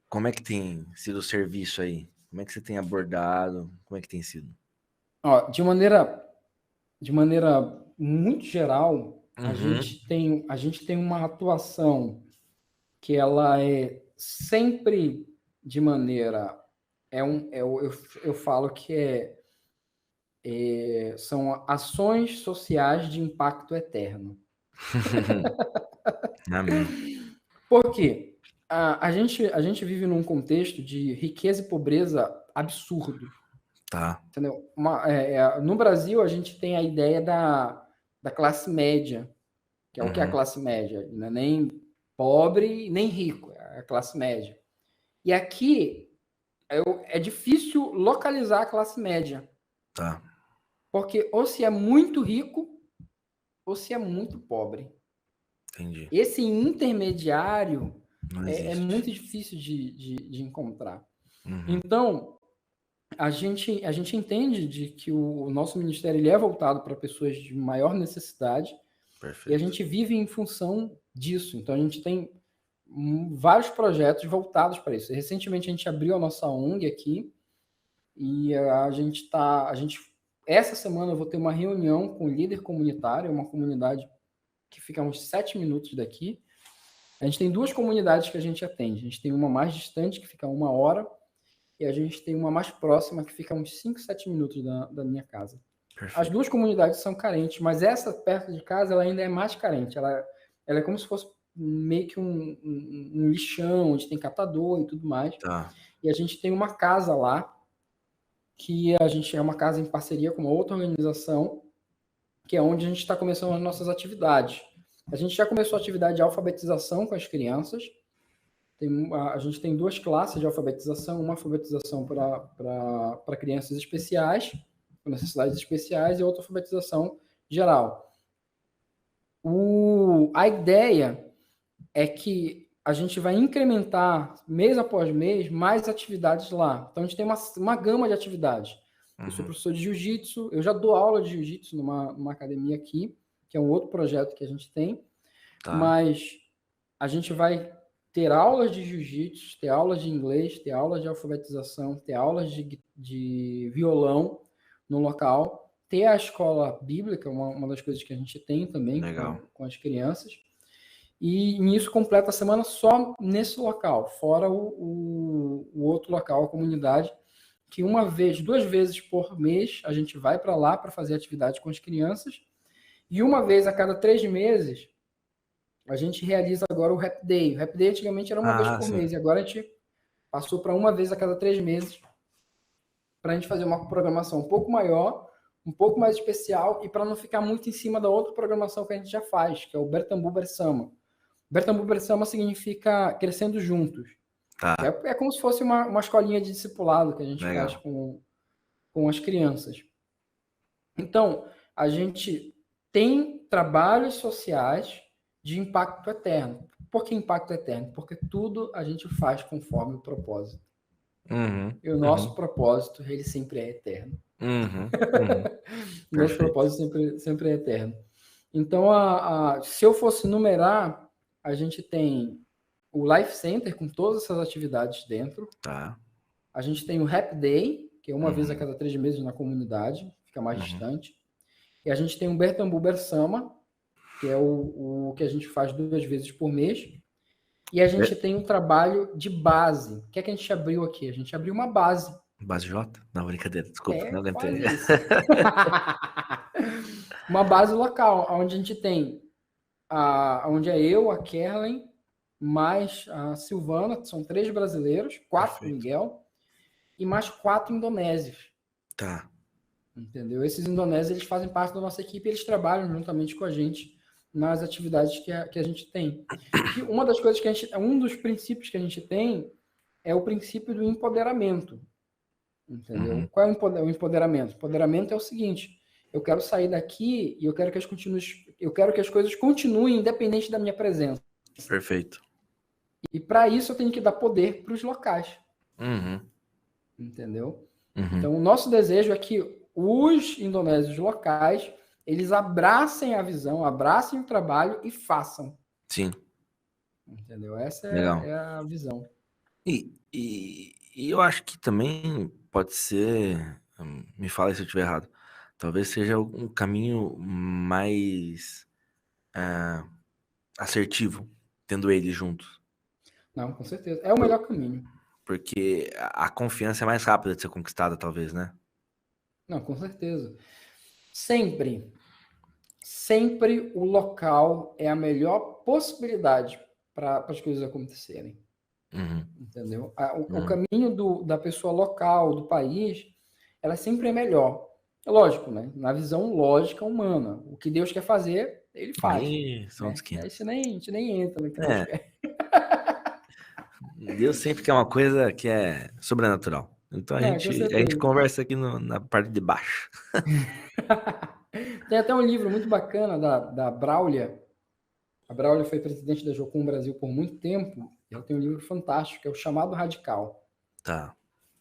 como é que tem sido o serviço aí? Como é que você tem abordado? Como é que tem sido? Ó, de maneira muito geral, a Uhum. gente tem uma atuação que ela é sempre de maneira, eu falo que são ações sociais de impacto eterno. Amém. Por quê? A gente vive num contexto de riqueza e pobreza absurdo, Tá. entendeu? No Brasil, a gente tem a ideia da classe média, que é o que é a Uhum. classe média, não é nem pobre nem rico, é a classe média. E aqui é difícil localizar a classe média, Tá. porque ou se é muito rico ou se é muito pobre. Entendi. Esse intermediário Não é existe. muito difícil de encontrar. Uhum. Então, a gente entende de que o nosso ministério ele é voltado para pessoas de maior necessidade e a Perfeito. gente vive em função disso. Então, a gente tem vários projetos voltados para isso. Recentemente, a gente abriu a nossa ONG aqui e essa semana eu vou ter uma reunião com o líder comunitário, uma comunidade que fica a uns 7 minutos daqui. A gente tem duas comunidades que a gente atende. A gente tem uma mais distante, que fica a 1 hora, e a gente tem uma mais próxima, que fica a uns 5, 7 minutos da minha casa. As Perfeito. duas comunidades são carentes, mas essa perto de casa ela ainda é mais carente. Ela é como se fosse meio que um lixão, onde tem catador e tudo mais. Tá. E a gente tem uma casa lá, que a gente é uma casa em parceria com uma outra organização, que é onde a gente está começando as nossas atividades. A gente já começou a atividade de alfabetização com as crianças. A gente tem duas classes de alfabetização, uma alfabetização para crianças especiais, com necessidades especiais, e outra alfabetização geral. A ideia é que a gente vai incrementar, mês após mês, mais atividades lá. Então, a gente tem uma gama de atividades. Eu sou Uhum. professor de jiu-jitsu, eu já dou aula de jiu-jitsu numa academia aqui, que é um outro projeto que a gente tem, Tá. mas a gente vai ter aulas de jiu-jitsu, ter aulas de inglês, ter aulas de alfabetização, ter aulas de violão no local, ter a escola bíblica, uma das coisas que a gente tem também Legal. com as crianças, e nisso completa a semana só nesse local, fora o outro local, a comunidade, que duas vezes por mês, a gente vai para lá para fazer atividade com as crianças, e uma vez a cada 3 meses, a gente realiza agora o Rap Day. O Rap Day antigamente era uma vez Ah, por sim. mês, e agora a gente passou para uma vez a cada 3 meses, para a gente fazer uma programação um pouco maior, um pouco mais especial, e para não ficar muito em cima da outra programação que a gente já faz, que é o Bertambu Bersama. Bertambu Bersama significa crescendo juntos. Tá. É como se fosse uma escolinha de discipulado que a gente faz Legal. com as crianças. Então, a gente tem trabalhos sociais de impacto eterno. Por que impacto eterno? Porque tudo a gente faz conforme o propósito. Uhum. E o nosso Uhum. propósito, ele sempre é eterno. Uhum. Uhum. O nosso Perfeito. propósito sempre é eterno. Então, se eu fosse numerar, a gente tem o Life Center com todas essas atividades dentro. Tá. A gente tem o Rap Day, que é uma vez a Uhum. cada 3 meses na comunidade, fica mais Uhum. distante. E a gente tem o Bertambu Bersama, que é o que a gente faz 2 vezes por mês. E a gente É. tem um trabalho de base. O que é que a gente abriu aqui? A gente abriu uma base. Base J? Não, brincadeira. Desculpa. Não lembrei. Quase isso. Uma base local, onde a gente tem onde é eu, a Kerlen, mais a Silvana, que são 3 brasileiros, 4 com o Perfeito. Miguel, e mais 4 indonésios. Tá. Entendeu? Esses indonésios, eles fazem parte da nossa equipe, eles trabalham juntamente com a gente nas atividades que a gente tem. Que uma das coisas um dos princípios que a gente tem é o princípio do empoderamento. Entendeu? Uhum. Qual é o empoderamento? O empoderamento é o seguinte: eu quero sair daqui e eu quero que as coisas continuem independente da minha presença. Perfeito. E para isso eu tenho que dar poder para os locais. Uhum. Entendeu? Uhum. Então, o nosso desejo é que os indonésios locais, eles abracem a visão, abracem o trabalho e façam. Sim. Entendeu? Essa Legal. é a visão. E eu acho que também pode ser, me fala se eu estiver errado, talvez seja um caminho mais assertivo, tendo eles juntos. Não, com certeza. É o Por- melhor caminho. Porque a confiança é mais rápida de ser conquistada, talvez, né? Não, com certeza. Sempre, sempre o local é a melhor possibilidade para as coisas acontecerem. Uhum, Entendeu? O uhum. caminho da pessoa local, do país, ela sempre é melhor. É lógico, né? Na visão lógica humana. O que Deus quer fazer, ele faz. Aí são outros Né? A 500. gente nem entra no que Deus É, quer. Deus sempre quer uma coisa que é sobrenatural. Então a Não, com gente, a gente certeza. conversa aqui na parte de baixo. Tem até um livro muito bacana da Braulia. A Braulia foi presidente da Jocum Brasil por muito tempo. E ela tem um livro fantástico, que é o Chamado Radical. Tá.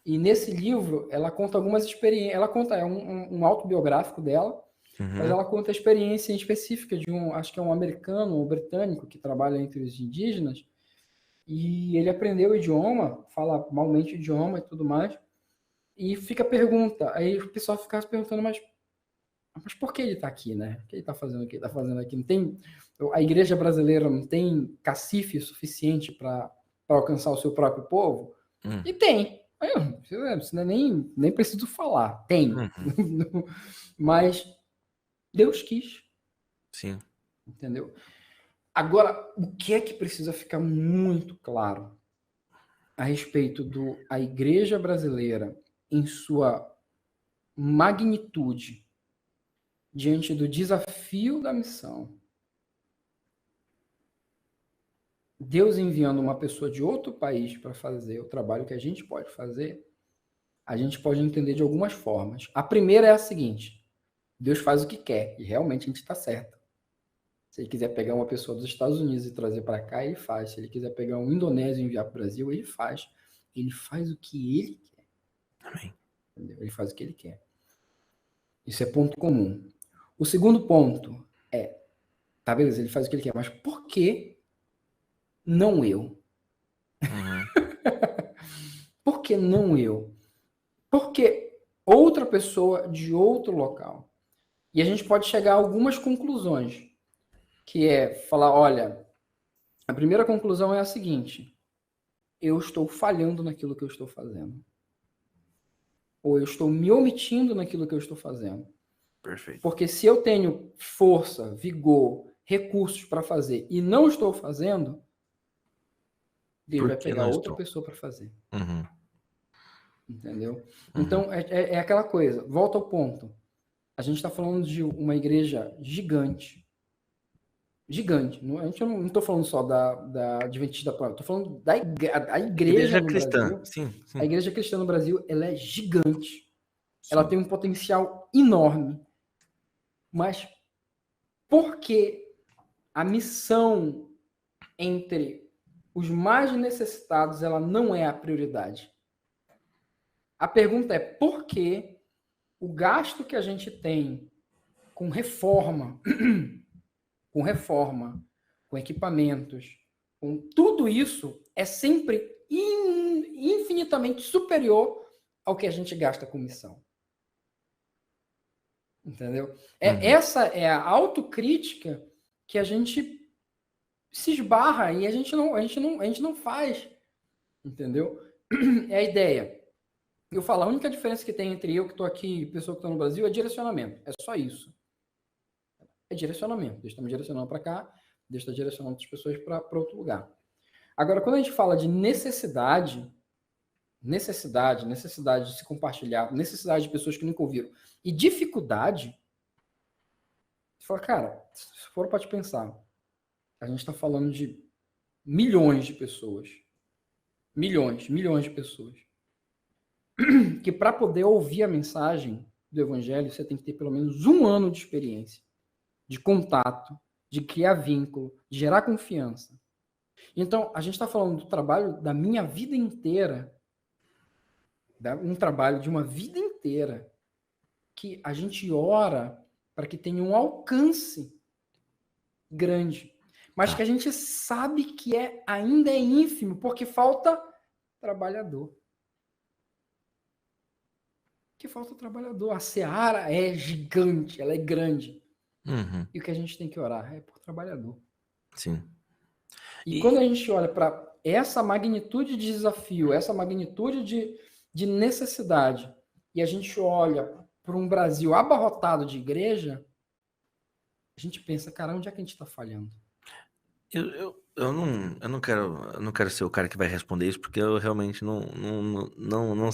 E nesse livro, ela conta algumas experiências. Ela conta, é um autobiográfico dela, mas Uhum, ela conta a experiência específica de acho que é um americano ou britânico que trabalha entre os indígenas, e ele aprendeu o idioma, fala malmente o idioma e tudo mais, e fica a pergunta, aí o pessoal fica se perguntando, mas por que ele está aqui, né? O que ele está fazendo aqui? Está fazendo aqui? Não tem, a igreja brasileira não tem cacife suficiente para alcançar o seu próprio povo? hum, E tem. Isso não é nem preciso falar. Tem. uhum, Mas Deus quis, sim. entendeu? Agora, o que é que precisa ficar muito claro a respeito a igreja brasileira em sua magnitude diante do desafio da missão? Deus enviando uma pessoa de outro país para fazer o trabalho que a gente pode fazer, a gente pode entender de algumas formas. A primeira é a seguinte: Deus faz o que quer, e realmente a gente está certo. Se ele quiser pegar uma pessoa dos Estados Unidos e trazer para cá, ele faz. Se ele quiser pegar um indonésio e enviar para o Brasil, ele faz. Ele faz o que ele quer. Amém. Entendeu? Ele faz o que ele quer. Isso é ponto comum. O segundo ponto é, tá beleza, ele faz o que ele quer, mas por que não eu? Uhum, Por que não eu? Por que outra pessoa de outro local? E a gente pode chegar a algumas conclusões, que é falar, olha, a primeira conclusão é a seguinte: eu estou falhando naquilo que eu estou fazendo. Ou eu estou me omitindo naquilo que eu estou fazendo. perfeito. Porque se eu tenho força, vigor, recursos para fazer e não estou fazendo, Deus Por vai que pegar não outra estou? pessoa para fazer. Uhum, Entendeu? uhum. Então, é aquela coisa. Volta ao ponto. A gente está falando de uma igreja gigante. Gigante. A gente não estou falando só da Adventista da Palavra. Estou falando a igreja Igreja no cristã, Brasil. sim, A sim, igreja cristã no Brasil, ela é gigante. Ela sim. tem um potencial enorme. Mas por que a missão entre os mais necessitados ela não é a prioridade? A pergunta é por que o gasto que a gente tem com reforma, com reforma, com equipamentos, com tudo isso é sempre infinitamente superior ao que a gente gasta com missão. Entendeu? Uhum, Essa é a autocrítica que a gente se esbarra e a gente não faz. Entendeu? É a ideia. Eu falo, a única diferença que tem entre eu que estou aqui e pessoa que está no Brasil é direcionamento. É só isso. É direcionamento. Deus está me direcionando para cá, Deus está direcionando as pessoas para outro lugar. Agora, quando a gente fala de necessidade de se compartilhar, necessidade de pessoas que nunca ouviram, e dificuldade, você fala, cara, se for para te pensar, a gente está falando de milhões de pessoas. Milhões de pessoas. Que para poder ouvir a mensagem do Evangelho, você tem que ter pelo menos 1 ano de experiência, de contato, de criar vínculo, de gerar confiança. Então, a gente está falando do trabalho da minha vida inteira, um trabalho de uma vida inteira, que a gente ora para que tenha um alcance grande, mas que tá. a gente sabe que ainda é ínfimo, porque falta trabalhador. Que falta trabalhador. A seara é gigante, ela é grande. Uhum, E o que a gente tem que orar é por trabalhador. sim. E quando E, a gente olha para essa magnitude de desafio, essa magnitude de necessidade, e a gente olha para um Brasil abarrotado de igreja, a gente pensa, cara, onde é que a gente está falhando? eu não quero ser o cara que vai responder isso, porque eu realmente não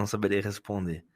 saberia responder.